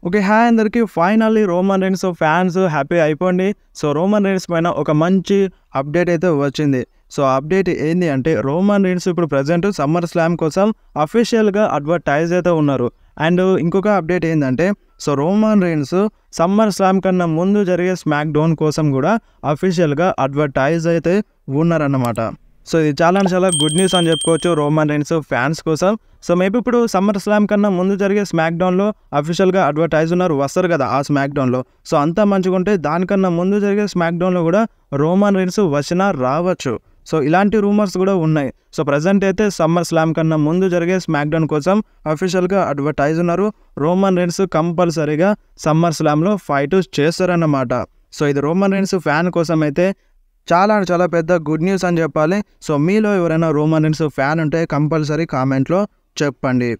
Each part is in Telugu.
ఓకే. హాయ్ అందరికి. Finally Roman Reigns fans happy అయిపోండి. సో, రోమన్ రీన్స్ పైన ఒక మంచి అప్డేట్ అయితే వచ్చింది. సో, అప్డేట్ ఏంది అంటే రోమన్ రీన్స్ ఇప్పుడు ప్రెజెంట్ సమ్మర్ స్లామ్ కోసం అఫీషియల్‌గా అడ్వర్టైజ్ అయితే ఉన్నారు. అండ్ ఇంకొక అప్డేట్ ఏందంటే so, Roman Reigns SummerSlam కన్నా ముందు జరిగే స్మాక్ డౌన్ కోసం కూడా అఫీషియల్‌గా అడ్వర్టైజ్ అయితే ఉన్నారన్నమాట. సో, ఇది చాలా గుడ్ న్యూస్ అని చెప్పుకోవచ్చు రోమన్ రీన్స్ ఫ్యాన్స్ కోసం. సో, మేబీ ఇప్పుడు సమ్మర్ స్లామ్ కన్నా ముందు జరిగే స్మాక్ డౌన్‌లో అఫీషియల్‌గా అడ్వర్టైజ్ వస్తారు కదా ఆ స్మాక్ డౌన్‌లో. సో, అంతా మంచిగుంటే దానికన్నా ముందు జరిగే స్మాక్ డౌన్‌లో కూడా రోమన్ రీన్స్ వచ్చినా రావచ్చు. సో, ఇలాంటి రూమర్స్ కూడా ఉన్నాయి. సో, ప్రెజెంట్ అయితే సమ్మర్ స్లామ్ కన్నా ముందు జరిగే స్మాక్ డౌన్ కోసం అఫీషియల్‌గా అడ్వర్టైజ్ ఉన్నారు. రోమన్ రీన్స్ కంపల్సరీగా సమ్మర్ స్లామ్‌లో ఫైట్ చేస్తారన్నమాట. సో, ఇది రోమన్ రీన్స్ ఫ్యాన్ కోసం అయితే చాలా పెద్ద గుడ్ న్యూస్ అని చెప్పాలి. సో, మీలో ఎవరైనా రోమన్ రీన్స్ ఫ్యాన్ ఉంటే కంపల్సరీ కామెంట్లో చెప్పండి.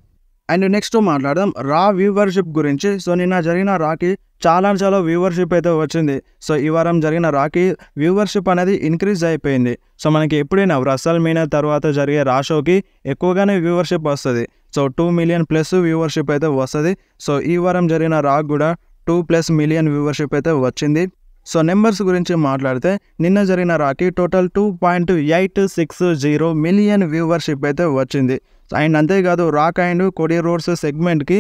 అండ్ నెక్స్ట్ మాట్లాడదాం రా వ్యూవర్షిప్ గురించి. సో, నిన్న జరిగిన రాకి చాలా వ్యూవర్షిప్ అయితే వచ్చింది. సో, ఈ వారం జరిగిన రాకి వ్యూవర్షిప్ అనేది ఇంక్రీజ్ అయిపోయింది. సో, మనకి ఎప్పుడైనా రసల్ మీనా తర్వాత జరిగే రా షోకి ఎక్కువగానే వ్యూవర్షిప్ వస్తుంది. సో, 2 మిలియన్ ప్లస్ వ్యూవర్షిప్ అయితే వస్తుంది. సో, ఈ వారం జరిగిన రాక్ కూడా 2+ మిలియన్ వ్యూవర్షిప్ అయితే వచ్చింది. సో, నెంబర్స్ గురించి మాట్లాడితే నిన్న జరిగిన రాకి టోటల్ 2.860 మిలియన్ వ్యూవర్షిప్ అయితే వచ్చింది. అండ్ అంతేకాదు రాక్ అండ్ కోడీ రోడ్స్ సెగ్మెంట్కి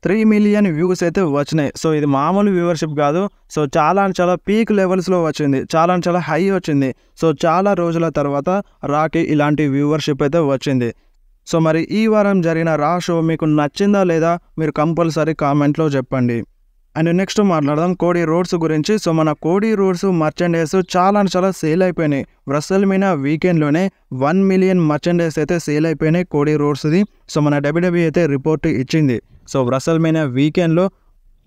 3 మిలియన్ వ్యూస్ అయితే వచ్చినాయి. సో, ఇది మామూలు వ్యూవర్షిప్ కాదు. సో, చాలా పీక్ లెవెల్స్లో వచ్చింది. చాలా హై వచ్చింది. సో, చాలా రోజుల తర్వాత రాకి ఇలాంటి వ్యూవర్షిప్ అయితే వచ్చింది. సో, మరి ఈ వారం జరిగిన రా షో మీకు నచ్చిందా లేదా మీరు కంపల్సరీ కామెంట్లో చెప్పండి. అండ్ నెక్స్ట్ మాట్లాడదాం కోడీ రోడ్స్ గురించి. సో, మన కోడీ రోడ్స్ మర్చెండైజ్ చాలా సేల్ అయిపోయినాయి. రసల్ మీనా వీకెండ్లోనే 1 మిలియన్ మర్చెండైజ్ అయితే సేల్ అయిపోయినాయి కోడీ రోడ్స్ది. సో, మన WWE అయితే రిపోర్ట్ ఇచ్చింది. సో, రసల్ మీనా వీకెండ్లో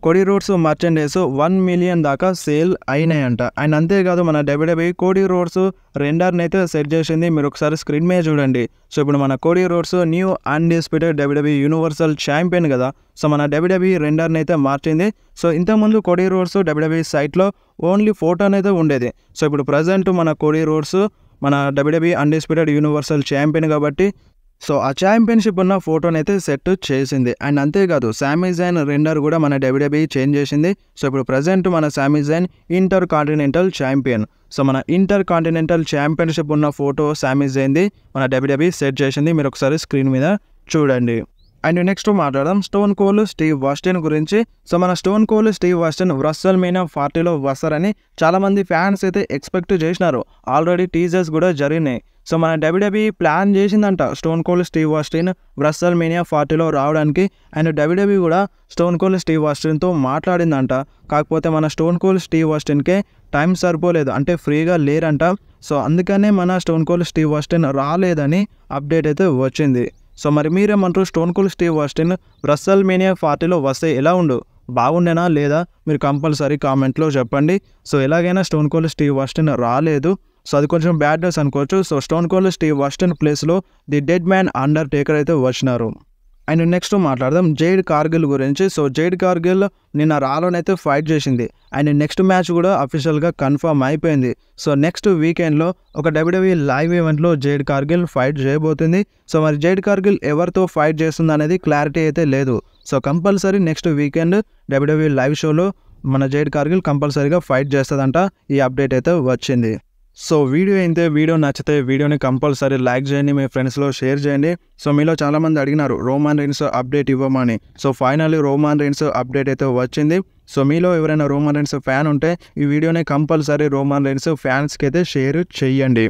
కోడీ రోడ్స్ మర్చెండైజ్ 1 మిలియన్ దాకా సేల్ అయినాయంట. అండ్ అంతేకాదు మన WWE కోడీ రోడ్స్ రెండర్ని అయితే సెట్ చేసింది. మీరు ఒకసారి స్క్రీన్ మీద చూడండి. సో, ఇప్పుడు మన Cody roads new undisputed WWE universal champion కదా. సో, మన WWE రెండర్ని అయితే మార్చింది. సో, ఇంతకుముందు కోడీ రోడ్స్ WWE సైట్లో ఓన్లీ ఫోటోని అయితే ఉండేది. సో, ఇప్పుడు ప్రజెంట్ మన కోడీ రోడ్స్ మన WWE అన్డిస్ప్యూటెడ్ యూనివర్సల్ ఛాంపియన్ కాబట్టి సో, ఆ ఛాంపియన్షిప్ ఉన్న ఫోటోని అయితే సెట్ చేసింది. అండ్ అంతేకాదు సామీ జైన్ రెండర్ కూడా మన WWE చేంజ్ చేసింది. సో, ఇప్పుడు ప్రజెంట్ మన సామీ Jain inter continental champion. So, మన ఇంటర్ కాంటినెంటల్ ఛాంపియన్షిప్ ఉన్న ఫోటో సామీ జైన్ది మన WWE సెట్ చేసింది. మీరు ఒకసారి స్క్రీన్ మీద చూడండి. అండ్ నెక్స్ట్ మాట్లాడదాం స్టోన్ కోల్డ్ స్టీవ్ ఆస్టిన్ గురించి. సో, మన Stone Cold Steve Austin WrestleMania 40లో వస్తారని చాలామంది ఫ్యాన్స్ అయితే ఎక్స్పెక్ట్ చేసినారు. ఆల్రెడీ టీజర్స్ కూడా జరిగినాయి. సో, మన WWE ప్లాన్ చేసిందంట Stone Cold Steve Austin WrestleMania 40లో రావడానికి. అండ్ WWE కూడా స్టోన్ కోల్డ్ స్టీవ్ ఆస్టిన్తో మాట్లాడిందంట. కాకపోతే మన స్టోన్ కోల్డ్ స్టీవ్ ఆస్టిన్కే టైం సరిపోలేదు, అంటే ఫ్రీగా లేరంట. సో, అందుకనే మన స్టోన్ కోల్డ్ స్టీవ్ ఆస్టిన్ రాలేదని అప్డేట్ అయితే వచ్చింది. సో, మరి మీరేమంటారు Stone Cold Steve Austin WrestleMania 40లో వస్తే ఎలా ఉండు, బాగుండేనా లేదా మీరు కంపల్సరీ కామెంట్లో చెప్పండి. సో, ఎలాగైనా స్టోన్ కోల్డ్ స్టీవ్ ఆస్టిన్ రాలేదు. సో, అది కొంచెం బ్యాడ్ న్యూస్ అనుకోవచ్చు. So, stone Cold Steve Austin ప్లేస్లో ది డెడ్ మ్యాన్ అండర్టేకర్ అయితే వచ్చినారు. అండ్ నెక్స్ట్ మాట్లాడదాం జేడ్ కార్గిల్ గురించి. సో, జేడ్ కార్గిల్ నిన్న రాలోనైతే ఫైట్ చేసింది. అండ్ నెక్స్ట్ మ్యాచ్ కూడా అఫీషియల్గా కన్ఫర్మ్ అయిపోయింది. సో, నెక్స్ట్ వీకెండ్లో ఒక WWE లైవ్ ఈవెంట్లో జేడ్ కార్గిల్ ఫైట్ చేయబోతుంది. సో, మరి జేడ్ కార్గిల్ ఎవరితో ఫైట్ చేస్తుంది అనేది క్లారిటీ అయితే లేదు. So, compulsory next weekend WWE live షోలో మన జేడ్ కార్గిల్ కంపల్సరీగా ఫైట్ చేస్తుందంట. ఈ అప్డేట్ అయితే వచ్చింది. సో, వీడియో నచ్చితే వీడియోని కంపల్సరీ లైక్ చేయండి, మీ ఫ్రెండ్స్లో షేర్ చేయండి. సో, మీలో చాలామంది అడిగినారు రోమన్ రీన్స్ అప్డేట్ ఇవ్వమని. So, finally Roman Reigns update అయితే వచ్చింది. సో, మీలో ఎవరైనా రోమన్ రీన్స్ ఫ్యాన్ ఉంటే ఈ వీడియోని కంపల్సరీ రోమన్ రీన్స్ ఫ్యాన్స్కి అయితే షేర్ చేయండి.